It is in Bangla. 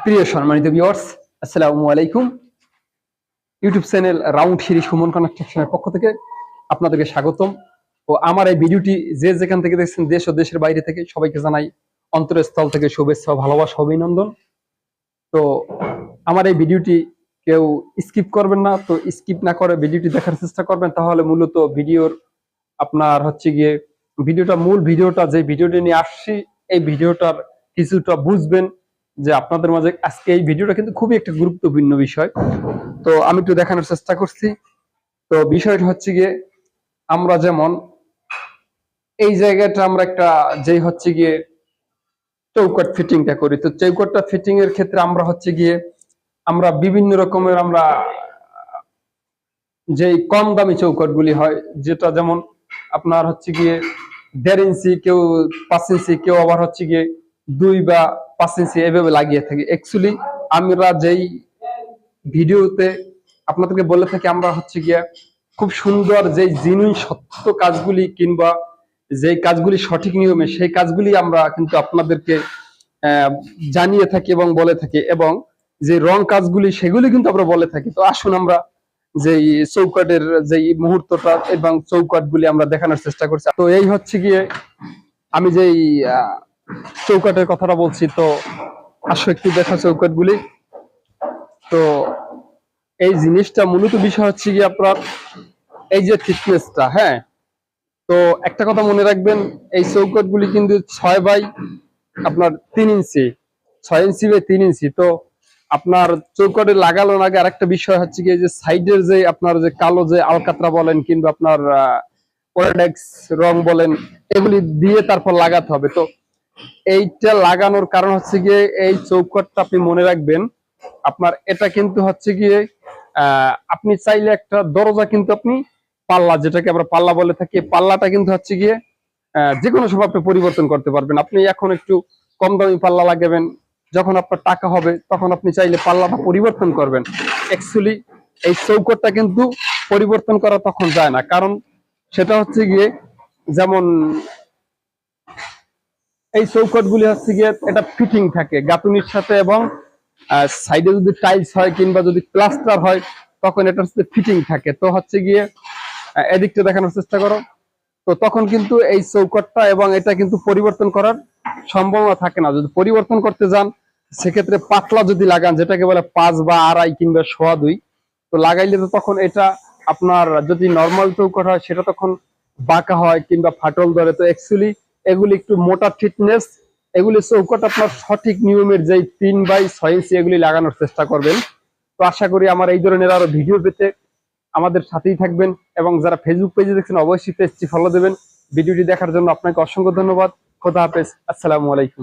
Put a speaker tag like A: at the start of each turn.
A: প্রিয় সম্মানিত ভিউয়ার্স, আসসালামু আলাইকুম। YouTube channel round series Suman কনস্ট্রাকশনের পক্ষ থেকে আপনাদেরকে স্বাগতম। ও আমার এই ভিডিওটি যে যেখান থেকে দেখছেন, দেশ ও দেশের বাইরে থেকে, সবাইকে জানাই অন্তরস্থল থেকে শুভেচ্ছা, ভালোবাসা, অভিনন্দন। তো আমার এই ভিডিওটি কেউ স্কিপ করবেন না, তো স্কিপ না করে ভিডিওটি দেখার চেষ্টা করবেন। তাহলে মূলত ভিডিওর আপনার হচ্ছে গিয়ে মূল ভিডিওটা যে ভিডিওটি নিয়ে আসছি, এই ভিডিওটার কিছুটা বুঝবেন যে আপনাদের মাঝে আজকে এই ভিডিওটা কিন্তু খুবই একটা গুরুত্বপূর্ণ বিষয়। তো আমি একটু দেখানোর চেষ্টা করছি। তো বিষয়টা হচ্ছে গিয়ে, আমরা যেমন এই জায়গাটা আমরা একটা যে হচ্ছে গিয়ে চৌকাট ফিটিংটা করি, তো চৌকাটটা ফিটিং এর ক্ষেত্রে আমরা হচ্ছে গিয়ে আমরা বিভিন্ন রকমের আমরা যে কম দামি চৌকাটগুলি হয়, যেটা যেমন আপনার হচ্ছে গিয়ে 1.5 ইঞ্চি, কেউ 5 ইঞ্চি, কেউ আবার হচ্ছে গিয়ে 2 বা 5 ইঞ্চি এভাবে লাগিয়ে থাকি। অ্যাকচুয়ালি আমরা যেই ভিডিওতে আপনাদেরকে বলে থাকি, আমরা হচ্ছে গিয়ে খুব সুন্দর যে জিনুইন সত্য কাজগুলি কিংবা যে কাজগুলি সঠিক নিয়মে, সেই কাজগুলি আমরা কিন্তু আপনাদেরকে জানিয়ে থাকি এবং বলে থাকি, এবং যে রং কাজগুলি সেগুলি কিন্তু আমরা বলে থাকি। তো আসুন আমরা যে চৌকাটের যে মুহূর্তটা এবং চৌকাট গুলি আমরা দেখানোর চেষ্টা করছি। তো এই হচ্ছে গিয়ে আমি যেই চৌকাটের কথাটা বলছি, তো আসো একটু দেখা চৌকাট গুলি। তো এই জিনিসটা মূলত বিষয় হচ্ছে গিয়ে আপনার এই যে থিকনেসটা, হ্যাঁ। তো একটা কথা মনে রাখবেন, এই চৌকাট গুলি কিন্তু 6 বাই আপনার 3 ইঞ্চি, 6 ইঞ্চি বাই 3 ইঞ্চি। তো আপনার চৌকাটে লাগানোর আগে আরেকটা বিষয় হচ্ছে কি, যে সাইডের যে আপনার যে কালো যে আলকাতরা বলেন কিংবা আপনার ওয়ার্ডেক্স রং বলেন, এগুলি দিয়ে তারপর লাগাতে হবে। তো এইটা লাগানোর কারণ হচ্ছে গিয়ে, এই চৌকাটটা আপনি মনে রাখবেন, আপনার এটা কিন্তু হচ্ছে গিয়ে আপনি চাইলে একটা দরজা কিন্তু আপনি পাল্লা, যেটাকে আমরা পাল্লা বলে থাকি, পাল্লাটা কিন্তু হচ্ছে গিয়ে যে কোনো সময় আপনি পরিবর্তন করতে পারবেন। আপনি এখন একটু কম দামি পাল্লা লাগাবেন, যখন আপনার টাকা হবে তখন আপনি চাইলে পাল্লাটা পরিবর্তন করবেন। অ্যাকচুয়ালি এই চৌকাটটা কিন্তু পরিবর্তন করা তখন যায় না, কারণ সেটা হচ্ছে গিয়ে যেমন এই চৌকাট গুলি হচ্ছে গিয়ে এটা ফিটিং থাকে গাঁথুনির সাথে, এবং সাইডে যদি টাইলস হয় কিংবা যদি প্লাস্টার হয় তখন এটার সাথে ফিটিং থাকে। তো হচ্ছে গিয়ে এদিকটা দেখানোর চেষ্টা করো। তো তখন কিন্তু এই চৌকাটটা এবং এটা কিন্তু পরিবর্তন করার সম্ভাবনা থাকে না। যদি পরিবর্তন করতে যান, সেক্ষেত্রে পাতলা যদি লাগান, যেটাকে বলে 5 বা 2.5 কিংবা 1.25, তো লাগাইলে তো তখন এটা আপনার যদি নর্মাল চৌকাট হয় সেটা তখন বাঁকা হয় কিংবা ফাটল ধরে। তো অ্যাকচুয়ালি এগুলি একটু মোটা ফিটনেস, এগুলি চৌকাট আপনার সঠিক নিয়মের যে 3 বাই 6 ইঞ্চি এগুলি লাগানোর চেষ্টা করবেন। তো আশা করি আমার এই ধরনের আরো ভিডিও পেতে আমাদের সাথেই থাকবেন, এবং যারা ফেসবুক পেজে দেখছেন অবশ্যই পেজটি ফলো দেবেন। ভিডিওটি দেখার জন্য আপনাকে অসংখ্য ধন্যবাদ। খোদা হাফেজ, আসসালামু আলাইকুম।